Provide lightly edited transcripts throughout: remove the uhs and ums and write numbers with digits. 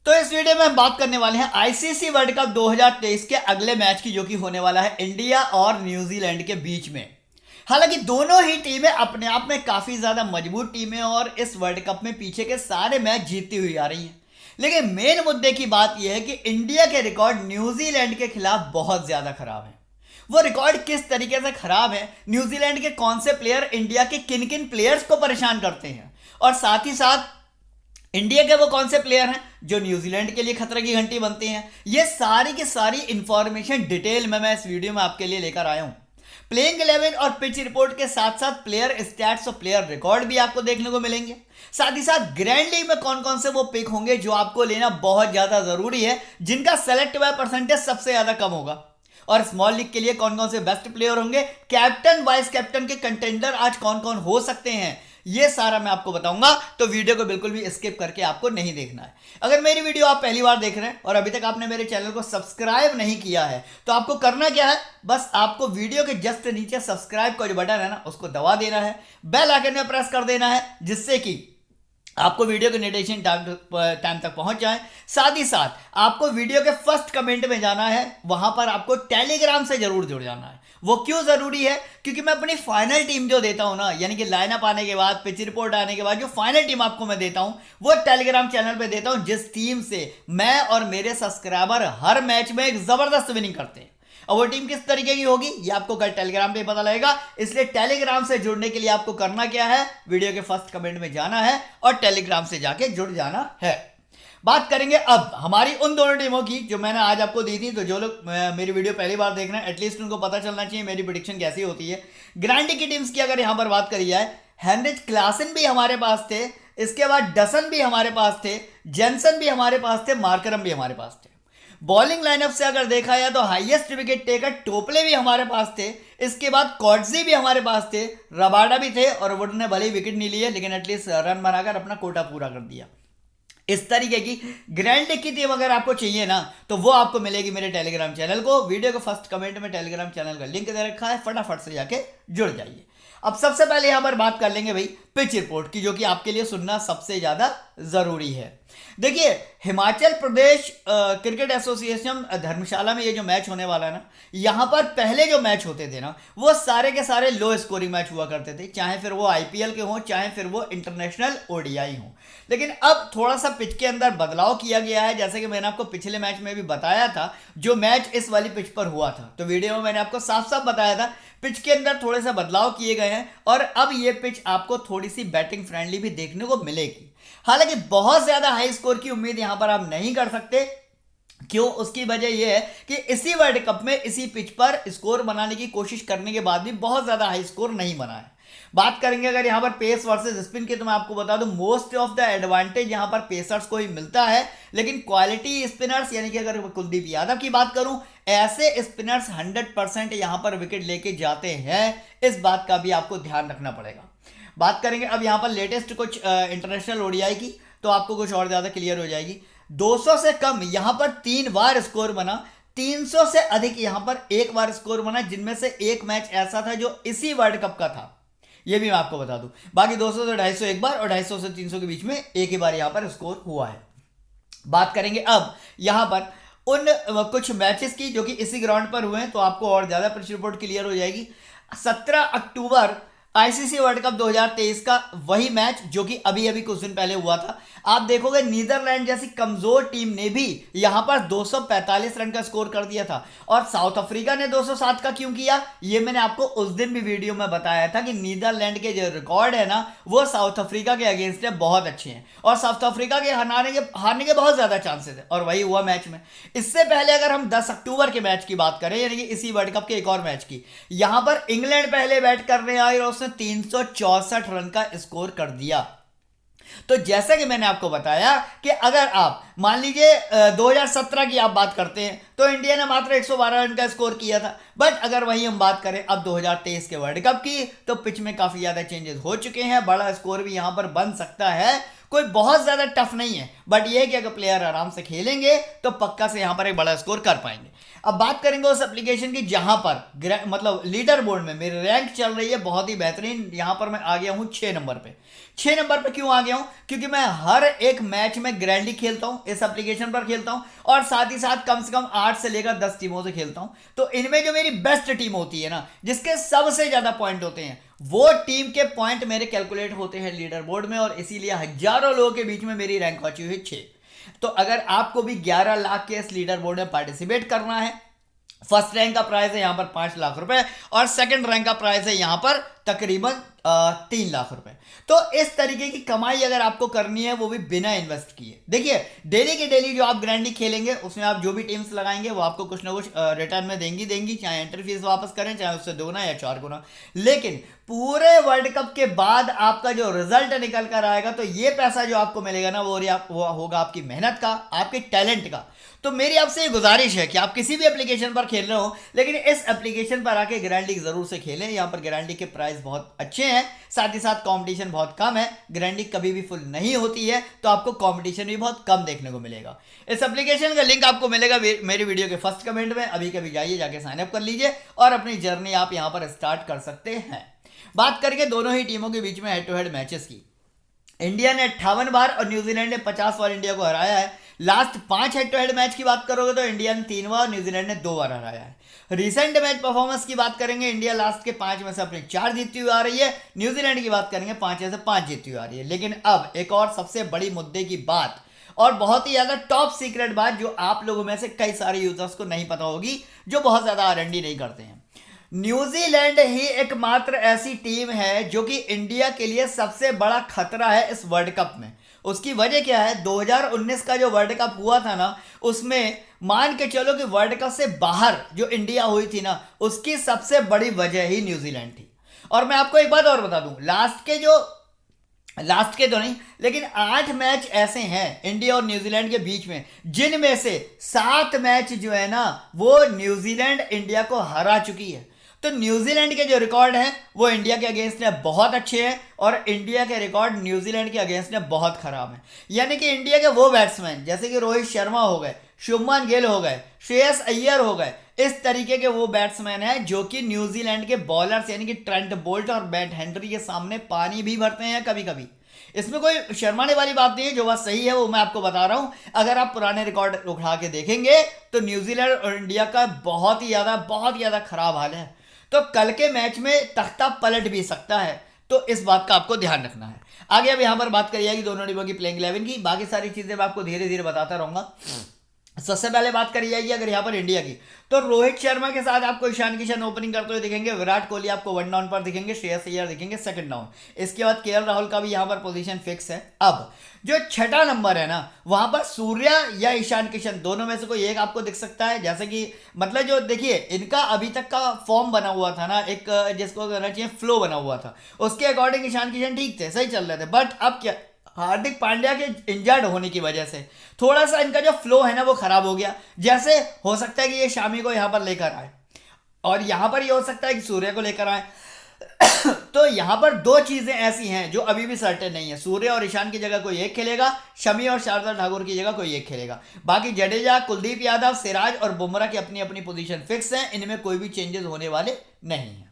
तो इस वीडियो में हम बात करने वाले हैं आईसीसी वर्ल्ड कप 2023 के अगले मैच की, जो कि होने वाला है इंडिया और न्यूजीलैंड के बीच में। हालांकि दोनों ही टीमें अपने आप में काफी ज्यादा मजबूत टीमें और इस वर्ल्ड कप में पीछे के सारे मैच जीतती हुई आ रही हैं। लेकिन मेन मुद्दे की बात यह है कि इंडिया के रिकॉर्ड न्यूजीलैंड के खिलाफ बहुत ज्यादा खराब है। वो रिकॉर्ड किस तरीके से खराब है, न्यूजीलैंड के कौन से प्लेयर इंडिया के किन किन प्लेयर्स को परेशान करते हैं, और साथ ही साथ इंडिया के वो कौन से प्लेयर हैं जो न्यूजीलैंड के लिए खतरे की घंटी बनते हैं, ये सारी की सारी इंफॉर्मेशन डिटेल में मैं इस वीडियो में आपके लिए लेकर आया हूं। प्लेइंग 11 और पिच रिपोर्ट के साथ साथ प्लेयर स्टैट्स और प्लेयर रिकॉर्ड भी आपको देखने को मिलेंगे। साथ ही साथ ग्रैंड लीग में कौन कौन से वो पिक होंगे जो आपको लेना बहुत ज्यादा जरूरी है, जिनका सेलेक्ट हुआ परसेंटेज सबसे ज्यादा कम होगा, और स्मॉल लीग के लिए कौन कौन से बेस्ट प्लेयर होंगे, कैप्टन वाइस कैप्टन के कंटेंडर आज कौन कौन हो सकते हैं, ये सारा मैं आपको बताऊंगा। तो वीडियो को बिल्कुल भी स्किप करके आपको नहीं देखना है। अगर मेरी वीडियो आप पहली बार देख रहे हैं और अभी तक आपने मेरे चैनल को सब्सक्राइब नहीं किया है तो आपको करना क्या है, बस आपको वीडियो के जस्ट नीचे सब्सक्राइब का जो बटन है ना, उसको दबा देना है, बेल आइकन में प्रेस कर देना है, जिससे कि आपको वीडियो के नोटिफिकेशन टाइम तक पहुंच जाए। साथ ही साथ आपको वीडियो के फर्स्ट कमेंट में जाना है, वहां पर आपको टेलीग्राम से जरूर जुड़ जाना है। वो क्यों जरूरी है? क्योंकि मैं अपनी फाइनल टीम जो देता हूं ना, यानी कि लाइनअप आने के बाद, पिच रिपोर्ट आने के बाद जो फाइनल टीम आपको मैं देता हूं, वो टेलीग्राम चैनल पे देता हूं, जिस टीम से मैं और मेरे सब्सक्राइबर हर मैच में एक जबरदस्त विनिंग करते हैं। और वो टीम किस तरीके की होगी ये आपको कल टेलीग्राम पे पता लगेगा। इसलिए टेलीग्राम से जुड़ने के लिए आपको करना क्या है, वीडियो के फर्स्ट कमेंट में जाना है और टेलीग्राम से जाके जुड़ जाना है। बात करेंगे अब हमारी उन दोनों टीमों की जो मैंने आज आपको दी थी। तो जो लोग मेरी वीडियो पहली बार देख रहे हैं, एटलीस्ट उनको पता चलना चाहिए मेरी प्रेडिक्शन कैसी होती है। ग्रैंड लीग की टीम्स की अगर यहां पर बात करी जाए, हेनरिच क्लासन भी हमारे पास थे, इसके बाद डसन भी हमारे पास थे, जेंसन भी हमारे पास थे, मार्करम भी हमारे पास थे। बॉलिंग लाइनअप से अगर देखा जाए तो हाईएस्ट विकेट टेकर टोपले भी हमारे पास थे, इसके बाद कॉट्जी भी हमारे पास थे, रबाडा भी थे, और वुड ने भले ही विकेट नहीं लिए लेकिन एटलीस्ट रन बनाकर अपना कोटा पूरा कर दिया। इस तरीके की ग्रैंड लीग की टीम अगर आपको चाहिए ना, तो वो आपको मिलेगी मेरे टेलीग्राम चैनल को। वीडियो के फर्स्ट कमेंट में टेलीग्राम चैनल का लिंक दे रखा है, फटाफट से जाके जुड़ जाइए। अब सबसे पहले यहां पर बात कर लेंगे भाई पिच रिपोर्ट की, जो कि आपके लिए सुनना सबसे ज्यादा जरूरी है। देखिए, हिमाचल प्रदेश क्रिकेट एसोसिएशन धर्मशाला में ये जो मैच होने वाला है ना, यहां पर पहले जो मैच होते थे ना, वो सारे के सारे लो स्कोरिंग मैच हुआ करते थे, चाहे फिर वो आईपीएल के हों, चाहे फिर वो इंटरनेशनल ओडीआई हों। लेकिन अब थोड़ा सा पिच के अंदर बदलाव किया गया है, जैसे कि मैंने आपको पिछले मैच में भी बताया था, जो मैच इस वाली पिच पर हुआ था, तो वीडियो में मैंने आपको साफ साफ बताया था पिच के अंदर थोड़े से बदलाव किए गए हैं, और अब ये पिच आपको थोड़ी सी बैटिंग फ्रेंडली भी देखने को मिलेगी। हालांकि बहुत ज्यादा हाई स्कोर की उम्मीद यहां पर आप नहीं कर सकते। क्यों? उसकी वजह यह है कि इसी वर्ल्ड कप में इसी पिच पर स्कोर बनाने की कोशिश करने के बाद भी बहुत ज्यादा हाई स्कोर नहीं बना है। बात करेंगे अगर यहां पर पेस वर्सेस स्पिन की, तो मैं आपको बता दूं मोस्ट ऑफ द एडवांटेज यहां पर पेसर्स को ही मिलता है, लेकिन क्वालिटी स्पिनर्स, यानी कि अगर कुलदीप यादव की बात करूं, ऐसे स्पिनर्स 100% यहां पर विकेट लेके जाते हैं। इस बात का भी आपको ध्यान रखना पड़ेगा। बात करेंगे अब यहां पर लेटेस्ट कुछ इंटरनेशनल ओडीआई की, तो आपको कुछ और ज्यादा क्लियर हो जाएगी। 200 से कम यहां पर 3 बार स्कोर बना, 300 से अधिक यहां पर 1 बार स्कोर बना, जिनमें से एक मैच ऐसा था जो इसी वर्ल्ड कप का था, ये भी मैं आपको बता दूं। बाकी 200 से 250 एक बार और 250 से 300 के बीच में एक ही बार यहां पर स्कोर हुआ है। बात करेंगे अब यहां पर उन कुछ मैचेस की जो कि इसी ग्राउंड पर हुए हैं, तो आपको और ज्यादा पिच रिपोर्ट क्लियर हो जाएगी। 17 अक्टूबर आईसीसी वर्ल्ड कप 2023 का वही मैच जो कि अभी अभी कुछ दिन पहले हुआ था। आप देखोगे नीदरलैंड जैसी कमजोर टीम ने भी यहां पर 245 रन का स्कोर कर दिया था, और साउथ अफ्रीका ने 207 का क्यों किया, ये मैंने आपको उस दिन भी वीडियो में बताया था कि नीदरलैंड के जो रिकॉर्ड है ना, वो साउथ अफ्रीका के अगेंस्ट में बहुत अच्छे हैं, और साउथ अफ्रीका के हारने के बहुत ज्यादा चांसेस है, और वही हुआ मैच में। इससे पहले अगर हम 10 अक्टूबर के मैच की बात करें, यानी कि इसी वर्ल्ड कप के एक और मैच की, यहां पर इंग्लैंड पहले बैट करने आई और उसने 364 रन का स्कोर कर दिया। तो जैसा कि मैंने आपको बताया कि अगर आप मान लीजिए 2017 की आप बात करते हैं, तो इंडिया ने मात्र 112 रन का स्कोर किया था। बट अगर वही हम बात करें अब 2023 के वर्ल्ड कप की, तो पिच में काफी ज्यादा चेंजेस हो चुके हैं, बड़ा स्कोर भी यहां पर बन सकता है। कोई बहुत ज़्यादा टफ नहीं है, बट ये है कि अगर प्लेयर आराम से खेलेंगे तो पक्का से यहाँ पर एक बड़ा स्कोर कर पाएंगे। अब बात करेंगे उस एप्लीकेशन की जहां पर मतलब लीडर बोर्ड में मेरी रैंक चल रही है बहुत ही बेहतरीन। यहां पर मैं आ गया हूं 6 नंबर पे। 6 नंबर पे क्यों आ गया हूं? क्योंकि मैं हर एक मैच में ग्रैंडली खेलता हूं, इस एप्लीकेशन पर खेलता हूं, और साथ ही साथ कम से कम 8 से लेकर 10 टीमों से खेलता हूं। तो इनमें जो मेरी बेस्ट टीम होती है ना, जिसके सबसे ज्यादा पॉइंट होते हैं, वो टीम के पॉइंट मेरे कैलकुलेट होते हैं लीडर बोर्ड में, और इसीलिए हजारों लोगों के बीच में मेरी रैंक पहुंची हुई 6। तो अगर आपको भी 11 लाख के इस लीडर बोर्ड में पार्टिसिपेट करना है, फर्स्ट रैंक का प्राइस है यहां पर 5 लाख रुपए, और सेकंड रैंक का प्राइस है यहां पर तकरीबन 3 लाख रुपए। तो इस तरीके की कमाई अगर आपको करनी है, वो भी बिना इन्वेस्ट किए। देखिए, डेली की डेली जो आप ग्रैंडी खेलेंगे, उसमें आप जो भी टीम्स लगाएंगे वो आपको कुछ ना कुछ रिटर्न में देंगी, चाहे एंट्री फीस वापस करें, चाहे उससे 2 गुना या 4 गुना। लेकिन पूरे वर्ल्ड कप के बाद आपका जो रिजल्ट निकल कर आएगा, तो ये पैसा जो आपको मिलेगा ना, वो होगा आपकी मेहनत का, आपके टैलेंट का। तो मेरी आपसे ये गुजारिश है कि आप किसी भी एप्लीकेशन पर खेल रहे हो, लेकिन इस एप्लीकेशन पर आके ग्रैंड लीग जरूर से खेलें। यहाँ पर ग्रैंड लीग के प्राइस बहुत अच्छे हैं, साथ ही साथ कंपटीशन बहुत कम है। ग्रैंड लीग कभी भी फुल नहीं होती है, तो आपको कंपटीशन भी बहुत कम देखने को मिलेगा। इस एप्लीकेशन का लिंक आपको मिलेगा मेरी वीडियो के फर्स्ट कमेंट में। अभी कभी जाइए, जाके साइन अप कर लीजिए और अपनी जर्नी आप यहाँ पर स्टार्ट कर सकते हैं। बात करके दोनों ही टीमों के बीच में हेड टू हेड मैचेस की, इंडिया ने 58 बार और न्यूजीलैंड ने 50 बार इंडिया को हराया है। Last 5 head to head match की बात करोगे तो इंडिया ने 3 बार, न्यूजीलैंड ने 2 बार हराया है। रिसेंट मैच परफॉर्मेंस की बात करेंगे, इंडिया लास्ट के 5 में से अपने 4 जीतती हुई आ रही है, न्यूजीलैंड की बात करेंगे 5 में से 5 जीतती हुई आ रही है। लेकिन अब एक और सबसे बड़ी मुद्दे की बात, और बहुत ही ज्यादा टॉप सीक्रेट बात, जो आप लोगों में से कई सारे यूजर्स को नहीं पता होगी, जो बहुत ज्यादा आरएनडी नहीं करते हैं। न्यूजीलैंड ही एकमात्र ऐसी टीम है जो कि इंडिया के लिए सबसे बड़ा खतरा है इस वर्ल्ड कप में। उसकी वजह क्या है? 2019 का जो वर्ल्ड कप हुआ था ना, उसमें मान के चलो कि वर्ल्ड कप से बाहर जो इंडिया हुई थी ना, उसकी सबसे बड़ी वजह ही न्यूजीलैंड थी। और मैं आपको एक बात और बता दूं, लास्ट के तो नहीं, लेकिन 8 मैच ऐसे हैं इंडिया और न्यूजीलैंड के बीच में, जिनमें से 7 मैच जो है ना, वो न्यूजीलैंड इंडिया को हरा चुकी है। तो न्यूजीलैंड के जो रिकॉर्ड हैं वो इंडिया के अगेंस्ट में बहुत अच्छे हैं, और इंडिया के रिकॉर्ड न्यूजीलैंड के अगेंस्ट में बहुत खराब हैं। यानी कि इंडिया के वो बैट्समैन जैसे कि रोहित शर्मा हो गए, शुभमन गिल हो गए, श्रेयस अय्यर हो गए, इस तरीके के वो बैट्समैन हैं जो कि न्यूजीलैंड के बॉलर्स यानी कि ट्रेंट बोल्ट और मैट हेनरी के सामने पानी भी भरते हैं कभी कभी। इसमें कोई शर्माने वाली बात नहीं है, जो बात सही है वो मैं आपको बता रहा हूं। अगर आप पुराने रिकॉर्ड उठा के देखेंगे तो न्यूजीलैंड और इंडिया का बहुत ही ज्यादा खराब हाल है। तो कल के मैच में तख्ता पलट भी सकता है, तो इस बात का आपको ध्यान रखना है। आगे अब यहां पर बात करी जाएगी दोनों टीमों की प्लेइंग 11 की, बाकी सारी चीजें मैं आपको धीरे धीरे बताता रहूंगा। सबसे पहले बात करी जाएगी अगर यहाँ पर इंडिया की, तो रोहित शर्मा के साथ आपको ईशान किशन ओपनिंग करते हुए दिखेंगे, विराट कोहली आपको 1 डाउन पर दिखेंगे, श्रेयस अय्यर दिखेंगे 2nd डाउन। इसके बाद केएल राहुल का भी यहाँ पर पोजीशन फिक्स है। अब जो 6ठा नंबर है ना, वहां पर सूर्या या ईशान किशन दोनों में से कोई एक आपको दिख सकता है। जैसे कि मतलब जो देखिए, इनका अभी तक का फॉर्म बना हुआ था ना, एक जिसको कहना चाहिए फ्लो बना हुआ था, उसके अकॉर्डिंग ईशान किशन ठीक थे, सही चल रहे थे। बट अब क्या, हार्दिक पांड्या के इंजर्ड होने की वजह से थोड़ा सा इनका जो फ्लो है ना वो खराब हो गया। जैसे हो सकता है कि ये शामी को यहां पर लेकर आए, और यहां पर ये हो सकता है कि सूर्य को लेकर आए। तो यहां पर 2 चीजें ऐसी हैं जो अभी भी सर्टेन नहीं है। सूर्य और ईशान की जगह कोई एक खेलेगा, शमी और शार्दुल ठाकुर की जगह कोई एक खेलेगा। बाकी जडेजा, कुलदीप यादव, सिराज और बुमराह की अपनी अपनी पोजीशन फिक्स है, इनमें कोई भी चेंजेस होने वाले नहीं है।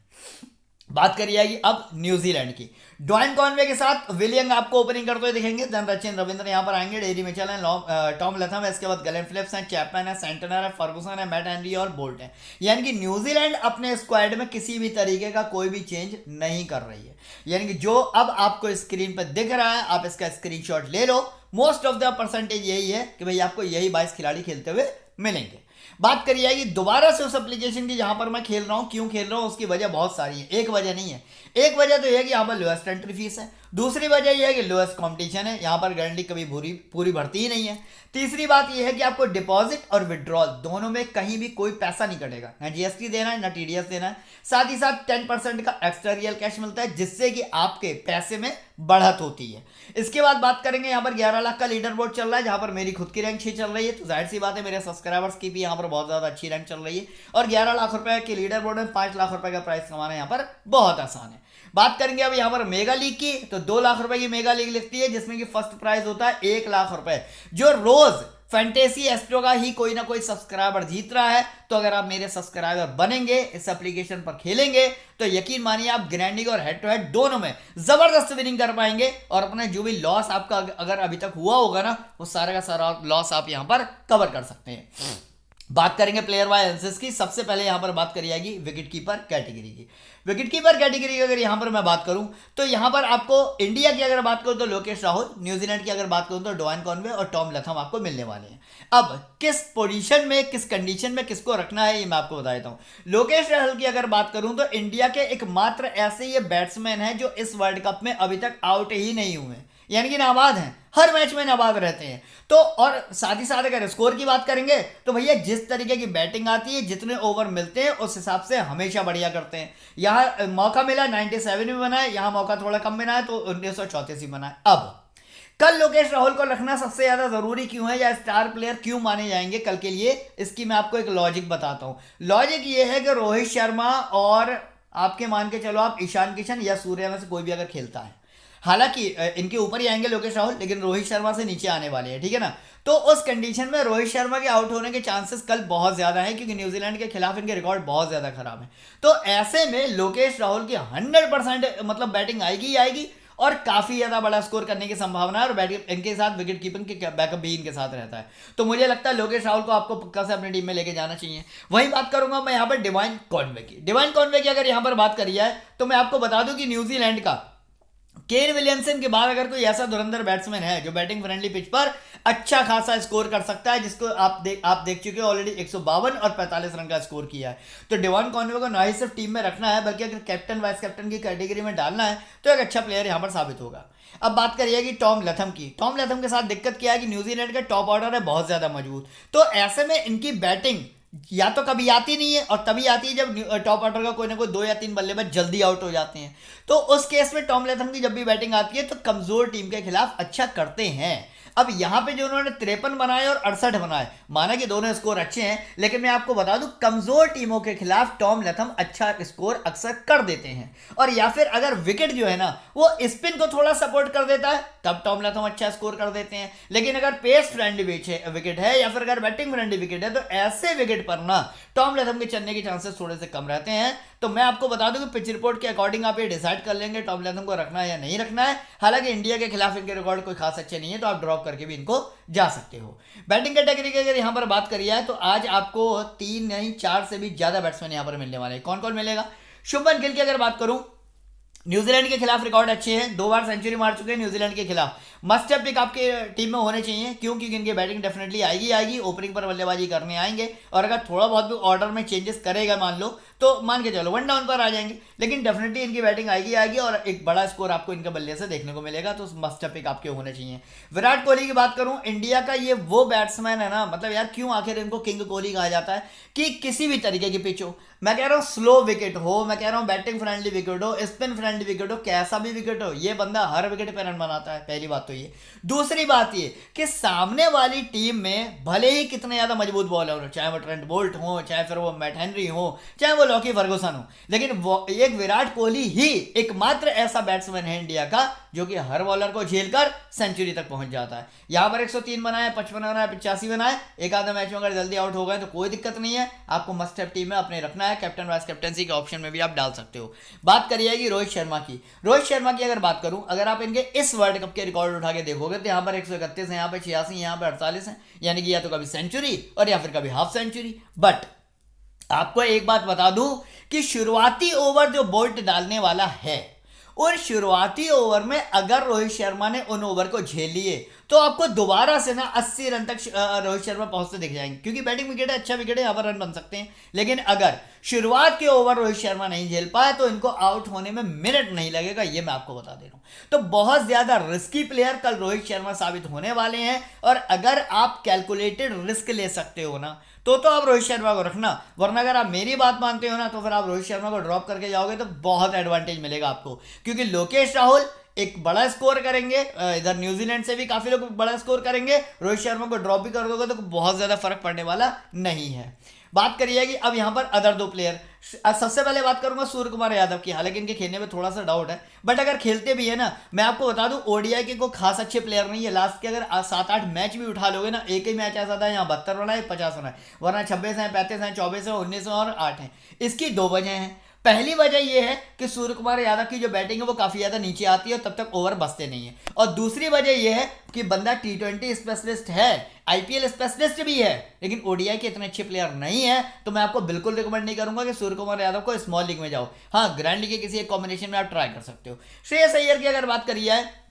बात करी जाएगी अब न्यूजीलैंड की। डॉइन कॉनवे के साथ विलियम आपको ओपनिंग करते हुए दिखेंगे, देन सचिन रविंद्र यहां पर आएंगे, डेरी मिचेल है, टॉम लथम है, इसके बाद गलेन फिलिप्स हैं, चैपमैन है, सेंटनर है, फर्गुसन है, मैट हेनरी और बोल्ट है। यानी कि न्यूजीलैंड अपने स्क्वाड में किसी भी तरीके का कोई भी चेंज नहीं कर रही है। यानी कि जो अब आपको स्क्रीन पर दिख रहा है, आप इसका स्क्रीनशॉट ले लो। मोस्ट ऑफ द परसेंटेज यही है कि भाई आपको यही 22 खिलाड़ी खेलते हुए मिलेंगे। बात करी जाएगी दोबारा से उस एप्लीकेशन की जहां पर मैं खेल रहा हूं, क्यों खेल रहा हूं उसकी वजह बहुत सारी है, एक वजह नहीं है। एक वजह तो यह है कि यहां पर लोएस्ट एंट्री फीस है, दूसरी वजह यह है कि लोएस्ट कंपटीशन है, यहां पर गारंटी कभी पूरी भरती ही नहीं है। तीसरी बात यह है कि आपको डिपॉजिट और विड्रॉल दोनों में कहीं भी कोई पैसा नहीं कटेगा, ना जीएसटी देना है ना टीडीएस देना है। साथ ही साथ 10% का एक्स्ट्रा रियल कैश मिलता है, जिससे कि आपके पैसे में बढ़त होती है। इसके बाद बात करेंगे, यहाँ पर 11 लाख का लीडर बोर्ड चल रहा है, जहां पर मेरी खुद की रैंक 6 चल रही है, तो जाहिर सी बात है मेरे सब्सक्राइबर्स की भी यहाँ पर बहुत ज्यादा अच्छी रैंक चल रही है। और 11 लाख रुपए के लीडर बोर्ड में 5 लाख रुपए का प्राइस कमाना यहाँ पर बहुत आसान है। बात करेंगे अब यहाँ पर मेगा लीग की, तो 2 लाख रुपए की मेगा लीग लिखती है, जिसमें कि फर्स्ट प्राइज होता है 1 लाख रुपए, जो रोज फैंटेसी एस्ट्रो का ही कोई ना कोई सब्सक्राइबर जीत रहा है। तो अगर आप मेरे सब्सक्राइबर बनेंगे, इस एप्लीकेशन पर खेलेंगे, तो यकीन मानिए आप ग्रैंडिंग और हेड टू हेड दोनों में जबरदस्त विनिंग कर पाएंगे, और अपना जो भी लॉस आपका अगर अभी तक हुआ होगा ना, वो सारा का सारा लॉस आप यहां पर कवर कर सकते हैं। बात करेंगे प्लेयर वाइज एनालिसिस की। सबसे पहले यहां पर बात करी जाएगी विकेट कीपर कैटेगरी की। विकेट कीपर कैटेगरी की अगर यहां पर मैं बात करूं, तो यहां पर आपको इंडिया की अगर बात करूं तो लोकेश राहुल, न्यूजीलैंड की अगर बात करूं तो डोवाइन कॉनवे और टॉम लथम आपको मिलने वाले हैं। अब किस पोजीशन में, किस कंडीशन में किसको रखना है, ये मैं आपको बता देता हूं। लोकेश राहुल की अगर बात करूं तो इंडिया के एकमात्र ऐसे ये बैट्समैन हैं जो इस वर्ल्ड कप में अभी तक आउट ही नहीं हुए, यानी कि नाबाद हैं, हर मैच में नाबाद रहते हैं। तो और साथ ही साथ अगर स्कोर की बात करेंगे तो भैया जिस तरीके की बैटिंग आती है, जितने ओवर मिलते हैं, उस हिसाब से हमेशा बढ़िया करते हैं। यहाँ मौका मिला 97 में बना है, यहाँ मौका थोड़ा कम मिला है तो 1934 बना है। अब कल लोकेश राहुल को रखना सबसे ज्यादा जरूरी क्यों है, या स्टार प्लेयर क्यों माने जाएंगे कल के लिए, इसकी मैं आपको एक लॉजिक बताता हूं। लॉजिक ये है कि रोहित शर्मा और आपके मान के चलो आप ईशान किशन या सूर्या में से कोई भी अगर खेलता है, हालांकि इनके ऊपर ही आएंगे लोकेश राहुल, लेकिन रोहित शर्मा से नीचे आने वाले हैं, ठीक है ना। तो उस कंडीशन में रोहित शर्मा के आउट होने के चांसेस कल बहुत ज्यादा हैं, क्योंकि न्यूजीलैंड के खिलाफ इनके रिकॉर्ड बहुत ज्यादा खराब है। तो ऐसे में लोकेश राहुल की 100% मतलब बैटिंग आएगी ही आएगी, और काफी ज्यादा बड़ा स्कोर करने की संभावना है, और इनके साथ विकेट कीपिंग के बैकअप भी इनके साथ रहता है। तो मुझे लगता है लोकेश राहुल को आपको पक्का से अपनी टीम में लेके जाना चाहिए। वही बात करूंगा मैं यहाँ पर डिवाइन कॉनवे की। डिवाइन कॉनवे की अगर यहाँ पर बात करी जाए तो मैं आपको बता दूं कि न्यूजीलैंड का केन विलियमसन के बाद अगर कोई ऐसा धुरंधर बैट्समैन है जो बैटिंग फ्रेंडली पिच पर अच्छा खासा स्कोर कर सकता है, जिसको आप देख चुके हो ऑलरेडी 152 और 45 रन का स्कोर किया है, तो डिवाइन कॉनवे को ना ही सिर्फ टीम में रखना है, बल्कि अगर कैप्टन वाइस कैप्टन की कैटेगरी में डालना है तो एक अच्छा प्लेयर यहां पर साबित होगा। अब बात करिए कि टॉम लथम की। टॉम लथम के साथ दिक्कत क्या है कि न्यूजीलैंड का टॉप ऑर्डर है बहुत ज्यादा मजबूत, तो ऐसे में इनकी बैटिंग या तो कभी आती नहीं है, और तभी आती है जब टॉप ऑर्डर का कोई ना कोई 2 या 3 बल्लेबाज जल्दी आउट हो जाते हैं। तो उस केस में टॉम लथम की जब भी बैटिंग आती है तो कमजोर टीम के खिलाफ अच्छा करते हैं। अब यहां पे जो उन्होंने 53 बनाए और 68 बनाए, माना कि दोनों स्कोर अच्छे हैं, लेकिन मैं आपको बता दूं कमजोर टीमों के खिलाफ टॉम लथम अच्छा स्कोर अक्सर कर देते हैं। और या फिर अगर विकेट जो है ना वो स्पिन को थोड़ा सपोर्ट कर देता है, तब टॉम लथम अच्छा स्कोर कर देते हैं। लेकिन अगर पेस फ्रेंडली विकेट है या फिर अगर बैटिंग फ्रेंडली विकेट है, तो ऐसे विकेट पर ना टॉम लथम के चलने के चांसेस थोड़े से कम रहते हैं। तो मैं आपको बता दूं कि पिच रिपोर्ट के अकॉर्डिंग आप ये डिसाइड कर लेंगे टॉम लथम को रखना है या नहीं रखना है। हालांकि इंडिया के खिलाफ इनके रिकॉर्ड कोई खास अच्छे नहीं है, तो आप ड्रॉप करके भी इनको जा सकते हो। बैटिंग कैटेगरी की अगर यहां पर बात करी जाए तो आज आपको 3 नहीं 4 से भी ज्यादा बैट्समैन यहां पर मिलने वाले हैं। कौन कौन मिलेगा? शुभमन गिल की अगर बात करूं, न्यूजीलैंड के खिलाफ रिकॉर्ड अच्छे हैं, 2 बार सेंचुरी मार चुके हैं न्यूजीलैंड के खिलाफ। मस्ट हैव पिक आपके टीम में होने चाहिए, क्योंकि इनकी बैटिंग डेफिनेटली आएगी, ओपनिंग पर बल्लेबाजी करने आएंगे, और अगर थोड़ा बहुत भी ऑर्डर में चेंजेस करेगा मान लो, तो मान के चलो 1 डाउन पर आ जाएंगे, लेकिन डेफिनेटली इनकी बैटिंग आएगी, और एक बड़ा स्कोर आपको इनके बल्ले से देखने को मिलेगा। तो मस्ट हैव पिक आपके होने चाहिए। विराट कोहली की बात करूं, इंडिया का ये वो बैट्समैन है ना, मतलब यार क्यों आखिर इनको किंग कोहली कहा जाता है, कि किसी भी तरीके की पिच हो, मैं कह रहा हूं स्लो विकेट हो, मैं कह रहा हूं बैटिंग फ्रेंडली विकेट हो, स्पिन फ्रेंडली विकेट हो, कैसा भी विकेट हो, ये बंदा हर विकेट पे रन बनाता है। पहली बात तो ये। दूसरी बात ये कि सामने वाली टीम में भले ही कितने ज्यादा मजबूत बॉलर हो, चाहे वो ट्रेंट बोल्ट हो, चाहे फिर वो मैट हेनरी हो, चाहे वो लॉकी फर्गुसन हो, लेकिन वो एक विराट कोहली ही एकमात्र ऐसा बैट्समैन है इंडिया का जो कि हर बॉलर को झेलकर सेंचुरी तक पहुंच जाता है। यहां पर 103 बनाए, 55 बनाए, 85 बनाए, एक आधा मैच में अगर जल्दी आउट हो गए तो कोई दिक्कत नहीं है, आपको मस्ट हैव टीम में अपने रखना है। कैप्टन वाइस कैप्टनसी के ऑप्शन में भी आप डाल सकते हो। बात करिएगी रोहित शर्मा की। रोहित शर्मा की अगर बात करूं, अगर आप इनके इस वर्ल्ड कप के रिकॉर्ड उठा के देखोगे तो यहां पर 131 है, यहां पर 86, यहां पर 48 है, यानी कि या तो कभी सेंचुरी और या फिर कभी हाफ सेंचुरी। बट आपको एक बात बता दूं कि शुरुआती ओवर जो बोल्ट डालने वाला है, उन शुरुआती ओवर में अगर रोहित शर्मा ने उन ओवर को झेल लिए तो आपको दोबारा से ना 80 रन तक रोहित शर्मा पहुंचते दिख जाएंगे, क्योंकि बैटिंग विकेट है, अच्छा विकेट है, यहाँ पर रन बन सकते हैं। लेकिन अगर शुरुआत के ओवर रोहित शर्मा नहीं झेल पाए तो इनको आउट होने में मिनट नहीं लगेगा, ये मैं आपको बता दे रहा हूं। तो बहुत ज्यादा रिस्की प्लेयर कल रोहित शर्मा साबित होने वाले हैं, और अगर आप कैलकुलेटेड रिस्क ले सकते हो ना तो आप रोहित शर्मा को रखना, वरना अगर आप मेरी बात मानते हो ना तो फिर आप रोहित शर्मा को ड्रॉप करके जाओगे तो बहुत एडवांटेज मिलेगा आपको, क्योंकि लोकेश राहुल एक बड़ा स्कोर करेंगे, इधर न्यूजीलैंड से भी काफी लोग बड़ा स्कोर करेंगे, रोहित शर्मा को ड्रॉप भी कर दोगे तो बहुत ज्यादा फर्क पड़ने वाला नहीं है। बात करिए कि अब यहाँ पर अदर दो प्लेयर, सबसे पहले बात करूंगा सूर्य कुमार यादव की। हालांकि इनके खेलने में थोड़ा सा डाउट है, बट अगर खेलते भी है ना, मैं आपको बता दूं ओडीआई के कोई खास अच्छे प्लेयर नहीं है। लास्ट के अगर 7-8 मैच भी उठा लोगे ना, एक ही मैच ऐसा था यहाँ 72 बनाए 50 बनाए, वरना 26 है 35 है 24 है 19 और 8 है। इसकी दो वजह हैं। पहली वजह यह है कि सूर्य कुमार यादव की जो बैटिंग है वो काफी ज्यादा नीचे आती है और तब तक ओवर बचते नहीं है। और दूसरी वजह यह है कि बंदा T20 स्पेशलिस्ट है, आईपीएल स्पेशलिस्ट भी है, लेकिन ओडीआई के इतने अच्छे प्लेयर नहीं है। तो मैं आपको बिल्कुल रिकमेंड नहीं करूंगा कि सूर्य कुमार यादव को स्मॉल लीग में जाओ। हाँ, ग्रैंड लीग के किसी एक कॉम्बिनेशन में आप ट्राई कर सकते हो। श्रेयस अय्यर की अगर बात करिए है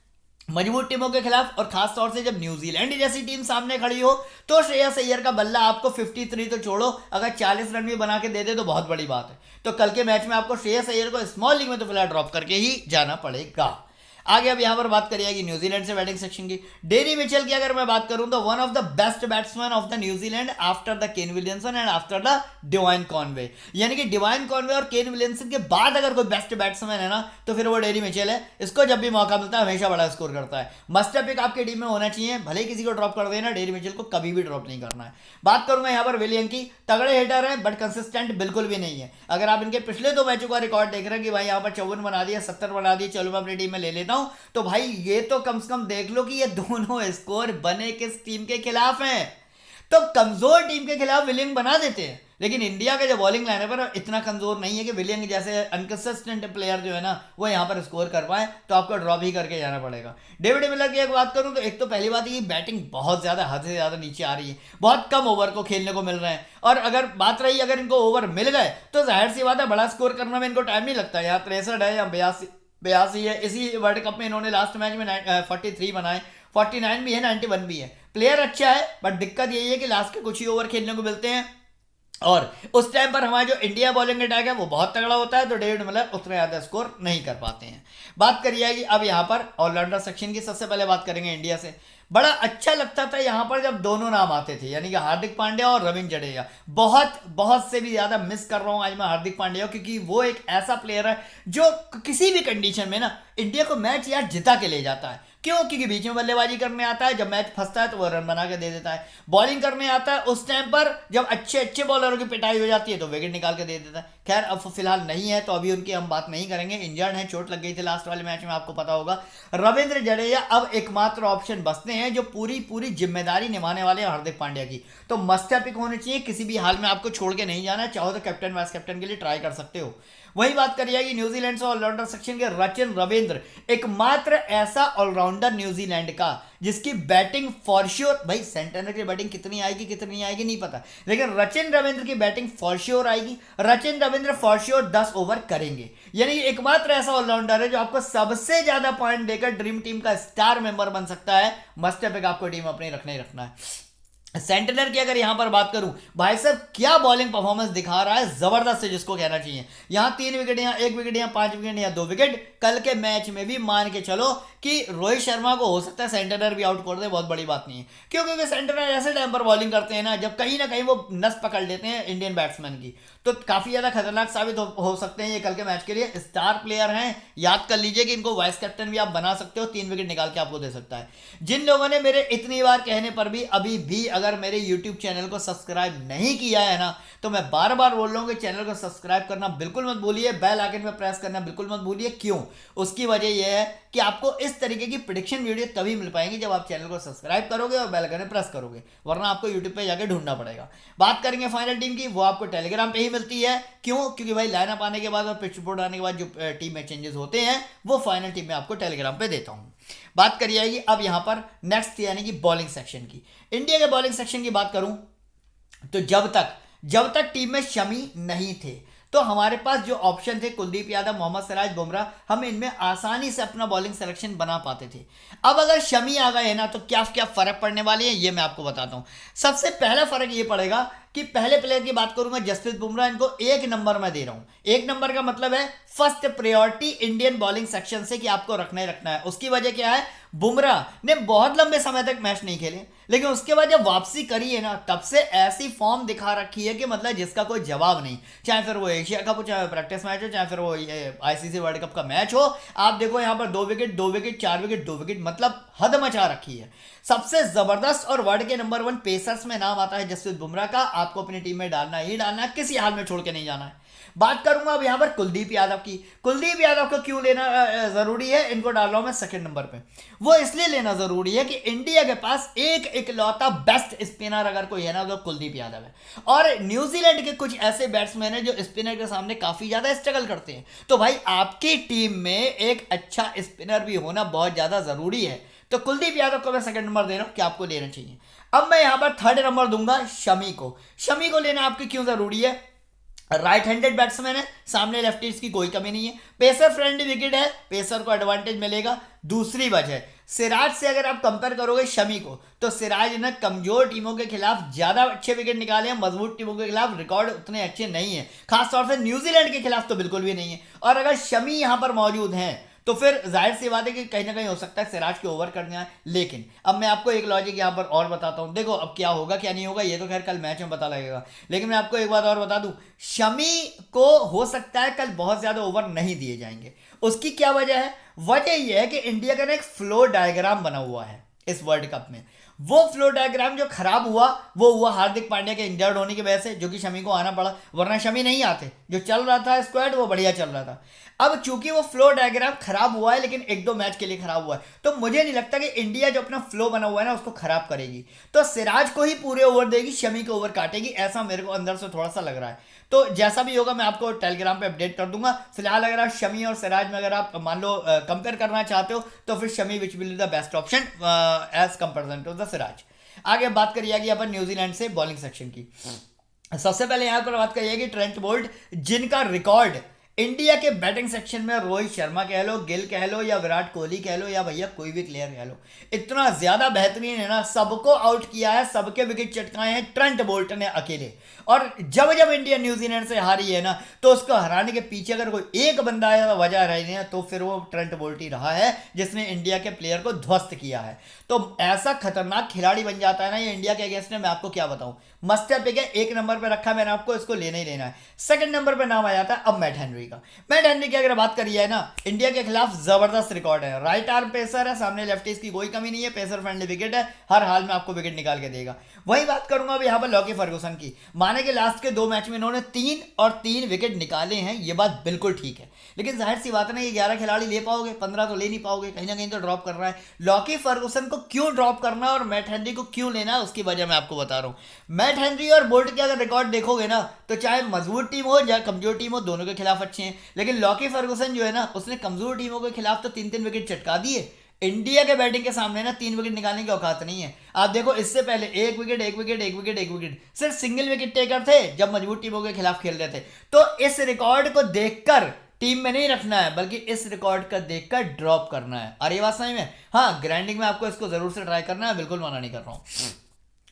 मजबूत टीमों के खिलाफ, और खास तौर से जब न्यूजीलैंड जैसी टीम सामने खड़ी हो, तो श्रेयस अय्यर का बल्ला आपको 53 तो छोड़ो, अगर 40 रन भी बना के दे दे तो बहुत बड़ी बात है। तो कल के मैच में आपको श्रेयस अय्यर को स्मॉल लीग में तो फिलहाल ड्रॉप करके ही जाना पड़ेगा। आगे अब यहां पर बात करिएगी न्यूजीलैंड से बैटिंग सेक्शन की। डेरी मिचेल की अगर मैं बात करूं तो one of the best batsman of the New Zealand after the Kane Williamson and after the divine Conway. यानी कि डिवाइन कॉनवे और केन विलियमसन के बाद अगर कोई बेस्ट बैट्समैन है ना, तो फिर वो डेरी मिचेल है। इसको जब भी मौका मिलता है हमेशा बड़ा स्कोर करता है। मस्ट पिक आपकी टीम में होना चाहिए, भले ही किसी को ड्रॉप कर देना, डेरी मिचेल को कभी भी ड्रॉप नहीं करना है। बात करूंगा यहाँ पर विलियन की, तगड़े हिटर है बट कंसिस्टेंट बिल्कुल भी नहीं है। अगर आप इनके पिछले 2 मैचों का रिकॉर्ड देख रहे हैं कि भाई यहाँ पर 54 बना दिया 70 बना दिए, चलो मैं अपनी टीम में ले लेता हूं, तो भाई ये तो कम से कम देख लो कि ये दोनों स्कोर बने किस टीम के खिलाफ हैं। तो कमजोर टीम के खिलाफ विलियन बना देते हैं, लेकिन इंडिया का जो बॉलिंग लाइनअप है इतना कमजोर नहीं है कि विलियन जैसे अनकंसिस्टेंट प्लेयर जो है ना वो यहां पर स्कोर कर पाए, तो आपको ड्रॉप ही करके जाना पड़ेगा। डेविड मिलर की एक बात करूं तो एक तो पहली बात है कि बैटिंग बहुत ज्यादा हद से ज्यादा नीचे आ रही है, बहुत कम ओवर को खेलने को मिल रहे हैं। और अगर बात रही अगर इनको ओवर मिल गए तो जाहिर सी बात है बड़ा स्कोर करने में इनको टाइम नहीं लगता। यहाँ 63 है या 82 है। इसी वर्ल्ड कप में इन्होंने लास्ट मैच में 43 बनाए, 49 भी है 91 भी है। प्लेयर अच्छा है, बट दिक्कत यही है कि लास्ट के कुछ ही ओवर खेलने को मिलते हैं, और उस टाइम पर हमारा जो इंडिया बॉलिंग अटैक है वो बहुत तगड़ा होता है, तो डेविड मिलर उतना ज़्यादा स्कोर नहीं कर पाते हैं। बात करिए अब यहाँ पर ऑलराउंडर सेक्शन की। सबसे पहले बात करेंगे इंडिया से। बड़ा अच्छा लगता था यहाँ पर जब दोनों नाम आते थे, यानी कि हार्दिक पांड्या और रविंद्र जडेजा। बहुत से भी ज़्यादा मिस कर रहा हूँ आज मैं हार्दिक पांड्या, क्योंकि वो एक ऐसा प्लेयर है जो किसी भी कंडीशन में ना इंडिया को मैच यार जिता के ले जाता है। क्यों? क्योंकि बीच में बल्लेबाजी करने आता है, जब मैच फंसता है तो वो रन बना के दे देता है। बॉलिंग करने आता है उस टाइम पर जब अच्छे बॉलरों की पिटाई हो जाती है तो विकेट निकाल के दे देता है। खैर अब फिलहाल नहीं है तो अभी उनकी हम बात नहीं करेंगे, इंजर्ड है, चोट लग गई थी लास्ट वाले मैच में, आपको पता होगा। रविंद्र जडेजा अब एकमात्र ऑप्शन बचते हैं जो पूरी जिम्मेदारी निभाने वाले हैं हार्दिक पांड्या की। तो मस्ट पिक होने चाहिए, किसी भी हाल में आपको छोड़ के नहीं जाना है। चाहो तो कैप्टन वाइस कैप्टन के लिए ट्राई कर सकते हो। वही बात करिए कि न्यूजीलैंड से ऑलराउंडर सेक्शन के रचिन रविंद्र, एकमात्र ऐसा ऑलराउंडर न्यूजीलैंड का जिसकी बैटिंग फॉर श्योर, भाई सेंटेनर की बैटिंग कितनी आएगी नहीं पता, लेकिन रचिन रविंद्र की बैटिंग फॉर श्योर आएगी। Rachin Ravindra for sure 10 over करेंगे। यानी एकमात्र ऐसा ऑलराउंडर है जो आपको सबसे ज्यादा पॉइंट देकर ड्रीम टीम का स्टार मेंबर बन सकता है। मस्ट पिक आपको टीम अपनी रखना ही रखना है। सेंटनर की अगर यहां पर बात करूं, भाई साहब क्या बॉलिंग परफॉर्मेंस दिखा रहा है, जबरदस्त है जिसको कहना चाहिए। यहां 3 विकेट, यहां 1 विकेट, यहां 5 विकेट, यहां 2 विकेट। कल के मैच में भी मान के चलो कि रोहित शर्मा को हो सकता है सेंटनर भी आउट कर दे, बहुत बड़ी बात नहीं है। क्योंकि सेंटनर ऐसे टाइम पर बॉलिंग करते हैं ना जब कहीं ना कहीं वो नस पकड़ लेते हैं इंडियन बैट्समैन की, तो काफी ज्यादा खतरनाक साबित हो सकते हैं ये कल के मैच के लिए। स्टार प्लेयर हैं, याद कर लीजिए कि इनको वाइस कैप्टन भी आप बना सकते हो, 3 विकेट निकाल के आपको दे सकता है। जिन लोगों ने मेरे इतनी बार कहने पर भी अभी भी अगर मेरे यूट्यूब चैनल को सब्सक्राइब नहीं किया है ना, तो मैं बार बार बोल रहा हूं कि चैनल को सब्सक्राइब करना बिल्कुल मत भूलिए, बेल आइकन पे प्रेस करना बिल्कुल मत भूलिए। क्यों? उसकी वजह यह है कि आपको इस तरीके की प्रेडिक्शन वीडियो तभी मिल पाएंगी जब आप चैनल को सब्सक्राइब करोगे और बेल आइकन प्रेस करोगे, वरना आपको यूट्यूब पे जाके ढूंढना पड़ेगा। बात करेंगे फाइनल टीम की, वो आपको टेलीग्राम पे ही मिलती है। क्यों? क्योंकि भाई लाइनअप आने के बाद और पिच रिपोर्ट आने के बाद जो टीम में चेंजेस होते हैं वो फाइनल टीम में आपको टेलीग्राम पे देता हूं। बात करिए अब यहां पर नेक्स्ट यानी कि बॉलिंग सेक्शन की। इंडिया के बॉलिंग सेक्शन की बात करूं तो जब तक टीम में शमी नहीं थे तो हमारे पास जो ऑप्शन थे कुलदीप यादव, मोहम्मद सिराज, बुमराह, हम इनमें आसानी से अपना बॉलिंग सिलेक्शन बना पाते थे। अब अगर शमी आ गए ना तो क्या फर्क पड़ने वाले हैं ये मैं आपको बताता हूं। सबसे पहला फर्क ये पड़ेगा कि पहले प्लेयर की बात करूं मैं जसप्रीत बुमराह, इनको 1 नंबर में दे रहा हूं। 1 नंबर का मतलब है first priority Indian bowling section से कि आपको रखना ही रखना है। उसकी वजह क्या है? बुमराह ने बहुत लंबे समय तक मैच नहीं खेले, लेकिन उसके बाद जब वापसी करी है ना तब से ऐसी फॉर्म दिखा रखी है कि मतलब जिसका कोई जवाब नहीं। चाहे फिर वो एशिया कप हो, चाहे प्रैक्टिस मैच हो, चाहे फिर वो आईसीसी वर्ल्ड कप का मैच हो, आप देखो यहाँ पर 2 विकेट 2 विकेट 4 विकेट 2 विकेट, मतलब हद मचा रखी है। सबसे जबरदस्त और वर्ल्ड के नंबर 1 पेसर्स में नाम आता है जसप्रीत बुमराह का। आपको अपनी टीम में डालना ही डालना है, किसी हाल में छोड़ के नहीं जाना है। बात करूंगा अब यहाँ पर कुलदीप यादव की। कुलदीप यादव को क्यों लेना जरूरी है, इनको डाल रहा हूं मैं सेकंड नंबर पे। वो इसलिए लेना जरूरी है कि इंडिया के पास एक इकलौता बेस्ट स्पिनर अगर कोई है ना तो कुलदीप यादव है। और न्यूजीलैंड के कुछ ऐसे बैट्समैन हैं जो स्पिनर के सामने काफी ज्यादा स्ट्रगल करते हैं। तो भाई आपकी टीम में एक अच्छा स्पिनर भी होना बहुत ज्यादा जरूरी है। तो कुलदीप यादव को मैं सेकंड नंबर दे रहा हूं कि आपको लेना चाहिए। अब मैं यहां पर थर्ड नंबर दूंगा शमी को। शमी को लेना आपकी क्यों जरूरी है, राइट हैंडेड बैट्समैन है, सामने लेफ्टीज की कोई कमी नहीं है, पेसर फ्रेंडली विकेट है, पेसर को एडवांटेज मिलेगा। दूसरी वजह, सिराज से अगर आप कंपेयर करोगे शमी को तो सिराज ने कमजोर टीमों के खिलाफ ज्यादा अच्छे विकेट निकाले हैं, मजबूत टीमों के खिलाफ रिकॉर्ड उतने अच्छे नहीं है, खासतौर से न्यूजीलैंड के खिलाफ तो बिल्कुल भी नहीं है। और अगर शमी यहां पर मौजूद हैं तो फिर जाहिर सी बात है कि कहीं ना कहीं हो सकता है सिराज के ओवर करने आए। लेकिन अब मैं आपको एक लॉजिक यहाँ पर और बताता हूँ। देखो अब क्या होगा क्या नहीं होगा ये तो खैर कल मैच में पता लगेगा, लेकिन मैं आपको एक बात और बता दूं, शमी को हो सकता है कल बहुत ज्यादा ओवर नहीं दिए जाएंगे। उसकी क्या वजह है, वजह यह है कि इंडिया का ना एक फ्लो डायग्राम बना हुआ है इस वर्ल्ड कप में। वो फ्लो डायग्राम जो खराब हुआ वो हुआ हार्दिक पांड्या के इंजर्ड होने की वजह से, जो कि शमी को आना पड़ा, वरना शमी नहीं आते। जो चल रहा था स्क्वाड वो बढ़िया चल रहा था। अब चूंकि वो फ्लो डायग्राम खराब हुआ है, लेकिन एक दो मैच के लिए खराब हुआ है, तो मुझे नहीं लगता कि इंडिया जो अपना फ्लो बना हुआ है ना उसको खराब करेगी। तो सिराज को ही पूरे ओवर देगी, शमी के ओवर काटेगी, ऐसा मेरे को अंदर से थोड़ा सा लग रहा है। तो जैसा भी होगा मैं आपको टेलीग्राम पे अपडेट कर दूंगा। फिलहाल अगर आप शमी और सिराज में अगर आप मान लो कंपेयर करना चाहते हो तो फिर Shami which will be the best option as comparison to the Siraj. आगे बात करिए कि अपन न्यूजीलैंड से बॉलिंग सेक्शन की। सबसे पहले यहां पर बात करिए कि ट्रेंट बोल्ट, जिनका रिकॉर्ड इंडिया के बैटिंग सेक्शन में रोहित शर्मा कह लो, गिल कह लो, या विराट कोहली कह लो, या भैया कोई भी प्लेयर कह लो, इतना ज्यादा बेहतरीन है ना, सबको आउट किया है, सबके विकेट चटकाए हैं ट्रेंट बोल्ट ने अकेले। और जब जब इंडिया न्यूजीलैंड से हारी है ना तो उसको हराने के पीछे अगर कोई एक बंदा है वजह रही है तो फिर वो ट्रेंट बोल्ट ही रहा है, जिसने इंडिया के प्लेयर को ध्वस्त किया है। तो ऐसा खतरनाक खिलाड़ी बन जाता है ना ये इंडिया के अगेंस्ट में, मैं आपको क्या बताऊं। मस्ट है पिक है, एक नंबर पे रखा मैंने आपको, इसको लेना ही लेना है। सेकंड नंबर पे नाम आ जाता है अब मैट हेनरी का। मैट हेनरी की अगर बात करिए ना, इंडिया के खिलाफ जबरदस्त रिकॉर्ड है, राइट आर्म पेसर है, सामने लेफ्टीज की कोई कमी नहीं है, पेसर फ्रेंडली विकेट है, हर हाल में आपको विकेट निकाल के देगा। वही बात करूंगा अब यहाँ पर लॉकी फर्गूसन की। माने कि लास्ट के 2 मैच में इन्होंने 3 और 3 विकेट निकाले हैं, ये बात बिल्कुल ठीक है, लेकिन जाहिर सी बात है ना ये 11 खिलाड़ी ले पाओगे, 15 तो ले नहीं पाओगे, कहीं ना कहीं तो ड्रॉप कर रहा है। लॉकी फर्गूसन को क्यों ड्रॉप करना और मैट हेनरी को क्यों लेना, उसकी वजह मैं आपको बता रहा हूं। मैट हेनरी और बोल्ट के अगर रिकॉर्ड देखोगे ना तो चाहे मजबूत टीम हो या कमजोर टीम हो, दोनों के खिलाफ अच्छे हैं, लेकिन लॉकी फर्गूसन जो है ना उसने कमजोर टीमों के खिलाफ तो 3-3 विकेट चटका दिए। इंडिया के बैटिंग के सामने ना 3 विकेट निकालने की औकात नहीं है। आप देखो इससे पहले 1 विकेट 1 विकेट 1 विकेट 1 विकेट, सिर्फ सिंगल विकेट टेकर थे जब मजबूत टीमों के खिलाफ खेल रहे थे। तो इस रिकॉर्ड को देखकर टीम में नहीं रखना है, बल्कि इस रिकॉर्ड का देखकर ड्रॉप करना है। और ये बात सही में, हाँ ग्राइंडिंग में आपको इसको जरूर से ट्राई करना है, बिल्कुल मना नहीं कर रहा हूं।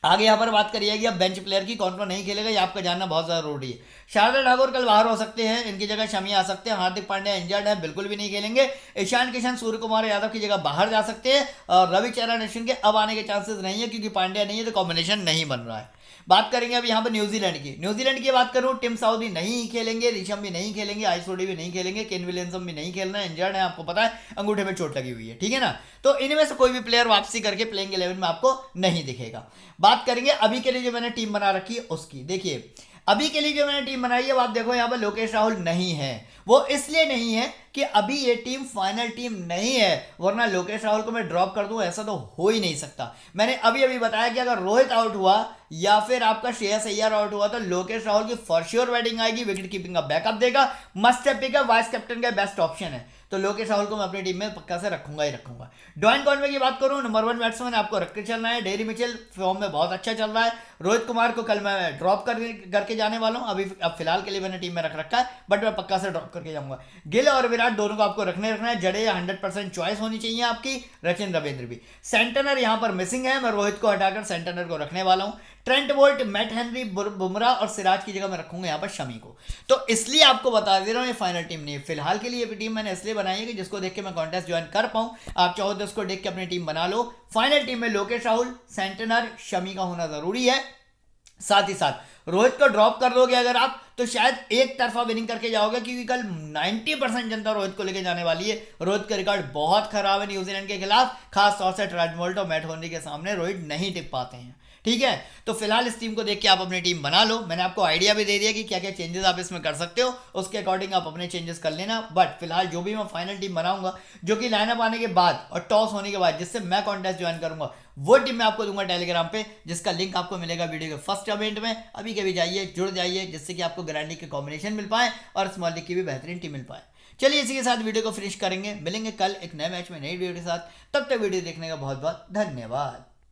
आगे यहाँ पर बात करिए कि अब बेंच प्लेयर की कौन कौन नहीं खेलेगा, ये आपका जानना बहुत ज़्यादा जरूरी है। शार्दुल ठाकुर कल बाहर हो सकते हैं, इनकी जगह शमी आ सकते हैं। हार्दिक पांड्या इंजर्ड है, बिल्कुल भी नहीं खेलेंगे। ईशान किशन सूर्य कुमार यादव की जगह बाहर जा सकते हैं, और रविचंद्रन अश्विन के अब आने के चांसेस नहीं है क्योंकि पांड्या नहीं है तो कॉम्बिनेशन नहीं बन रहा है। बात करेंगे अब यहाँ पर न्यूजीलैंड की। न्यूजीलैंड की बात करूं, टिम साउदी नहीं खेलेंगे, ऋषभ भी नहीं खेलेंगे, आइसोडी भी नहीं खेलेंगे, केन विलियमसन भी नहीं खेलना है, इंजर्ड है, आपको पता है अंगूठे में चोट लगी हुई है, ठीक है ना। तो इनमें से कोई भी प्लेयर वापसी करके प्लेइंग 11 में आपको नहीं दिखेगा। बात करेंगे अभी के लिए जो मैंने टीम बना रखी है उसकी। देखिए अभी के लिए जो मैंने टीम बनाई है, आप देखो यहाँ पर लोकेश राहुल नहीं है। वो इसलिए नहीं है कि अभी ये टीम फाइनल टीम नहीं है, वरना लोकेश राहुल को मैं ड्रॉप कर दूं ऐसा तो हो ही नहीं सकता। मैंने अभी अभी बताया कि अगर रोहित आउट हुआ या फिर आपका श्रेयस अय्यर आउट हुआ तो लोकेश राहुल की फॉर श्योर बैटिंग आएगी, विकेट कीपिंग का बैकअप देगा, मस्ट है पिक है, वाइस कैप्टन का बेस्ट ऑप्शन है। तो लोकेश राहुल को मैं अपनी टीम में पक्का से रखूंगा ही रखूंगा। डॉइन कॉनवे की बात करूं, नंबर 1 बैट्समैन आपको रख के चलना है। डेरी मिचेल फॉर्म में बहुत अच्छा चल रहा है। रोहित कुमार को कल मैं ड्रॉप करके जाने वाला हूं, अभी अब फिलहाल के लिए मैंने टीम में रख रखा है, बट मैं पक्का से ड्रॉप करके जाऊंगा। गिल और विराट दोनों को आपको रखना है। जडेजा 100% चॉइस होनी चाहिए आपकी। रचिन रविंद्र भी। सेंटनर यहां पर मिसिंग है, मैं रोहित को हटाकर सेंटनर को रखने वाला हूं। Trent Boult, Matt Henry, Bumrah और सिराज की जगह मैं रखूंगा यहाँ पर शमी को। तो इसलिए आपको बता दे रहा हूँ ये फाइनल टीम नहीं है। फिलहाल के लिए ये टीम मैंने इसलिए बनाई है कि जिसको देख के मैं कॉन्टेस्ट ज्वाइन कर पाऊं। आप चाहो तो उसको देख के अपनी टीम बना लो। फाइनल टीम में लोकेश राहुल, सेंटनर, शमी का होना जरूरी है। साथ ही साथ रोहित को ड्रॉप कर दोगे अगर आप तो शायद एक तरफा विनिंग करके जाओगे, क्योंकि कल 90% जनता रोहित को लेके जाने वाली है। रोहित का रिकॉर्ड बहुत खराब है न्यूजीलैंड के खिलाफ, खास तौर से ट्रेंट बोल्ट और मैट हेनरी के सामने रोहित नहीं टिक पाते हैं। ठीक है, तो फिलहाल इस टीम को देख के आप अपनी टीम बना लो। मैंने आपको आइडिया भी दे दिया कि क्या क्या चेंजेस आप इसमें कर सकते हो, उसके अकॉर्डिंग आप अपने चेंजेस कर लेना। बट फिलहाल जो भी मैं फाइनल टीम बनाऊंगा, जो कि लाइनअप आने के बाद और टॉस होने के बाद जिससे मैं कॉन्टेस्ट ज्वाइन करूंगा, वो टीम मैं आपको दूंगा टेलीग्राम पे, जिसका लिंक आपको मिलेगा वीडियो के फर्स्ट कमेंट में। अभी के भी जाइए, जुड़ जाइए, जिससे कि आपको ग्रैंड के कॉम्बिनेशन मिल पाए और स्मॉल लीग की भी बेहतरीन टीम मिल पाए। चलिए इसी के साथ वीडियो को फिनिश करेंगे, मिलेंगे कल एक नए मैच में नई वीडियो के साथ। तब तक वीडियो देखने का बहुत बहुत धन्यवाद।